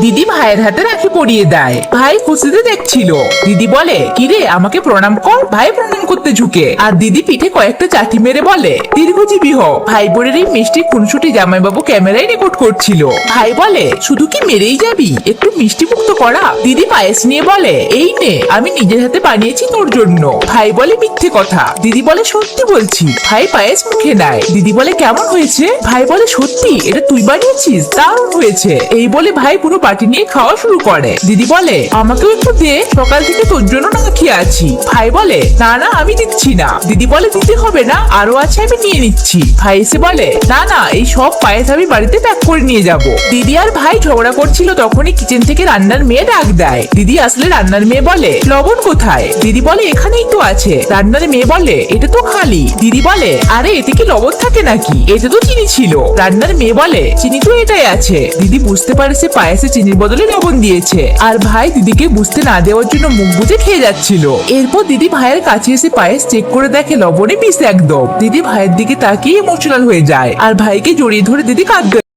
দিদি ভাইয়ের হাতে রাখি পরিয়ে দেয়। ভাই খুশিতে দেখছিল। দিদি বলে, কিরে আমাকে প্রণাম কর। ভাই প্রণাম করতে ঝুঁকে আর দিদি পিঠে কয়েকটা চাটি মেরে বলে, দীর্ঘজীবী হ। ভাই বোনের এই মিষ্টি খুনসুটি জামাইবাবু ক্যামেরায় রেকর্ড করছিল। ভাই বলে, শুধু কি মেরেই যাবি, একটু মিষ্টি মুক্ত করা। দিদি পায়েস নিয়ে বলে, এই নে, আমি নিজের হাতে বানিয়েছি তোর জন্য। ভাই বলে, মিথ্যে কথা। দিদি বলে, সত্যি বলছি। ভাই পায়েস মুখে নেয়। দিদি বলে, কেমন হয়েছে? ভাই বলে, সত্যি এটা তুই বানিয়েছিস, দারুণ হয়েছে। এই বলে ভাই পুরো বাটি নিয়ে খাওয়া শুরু করে। দিদি বলে, আমাকেও একটু দে, সকাল থেকে তোর জন্য না খেয়ে আছি। ভাই বলে, না না আমি দিচ্ছি না। দিদি বলে, দিতে হবে না, আরো আছে, আমি নিয়ে নিচ্ছি। ভাই এসে বলে, না না এই সব পায়েস আমি বাড়িতে প্যাক করে নিয়ে যাব। দিদি আর ভাই ঝগড়া করছিল, তখনই কিচেন থেকে রান্নার মেয়ে ডাক দেয়। দিদি আসলে রান্নার মেয়ে বলে, লবণ কোথায়? দিদি বলে, এখানেই তো আছে। রান্নার মেয়ে বলে, এটা তো খালি। দিদি বলে, আরে এতে কি লবণ থাকে নাকি, এতে তো চিনি ছিল। রান্নার মেয়ে বলে, চিনি তো এটাই আছে। দিদি বুঝতে পারে সে পায়েসে চিনির বদলে লবণ দিয়েছে, আর ভাই দিদিকে বুঝতে না দেওয়ার জন্য মুখ বুজে খেয়ে যাচ্ছিল। এরপর দিদি ভাইয়ের কাছে এসে পায়েস চেক করে দেখে লবণে পিস একদম। দিদি ভাইয়ের দিকে তাকিয়ে ইমোশনাল হয়ে যায় আর ভাইকে জড়িয়ে ধরে দিদি কাঁদতে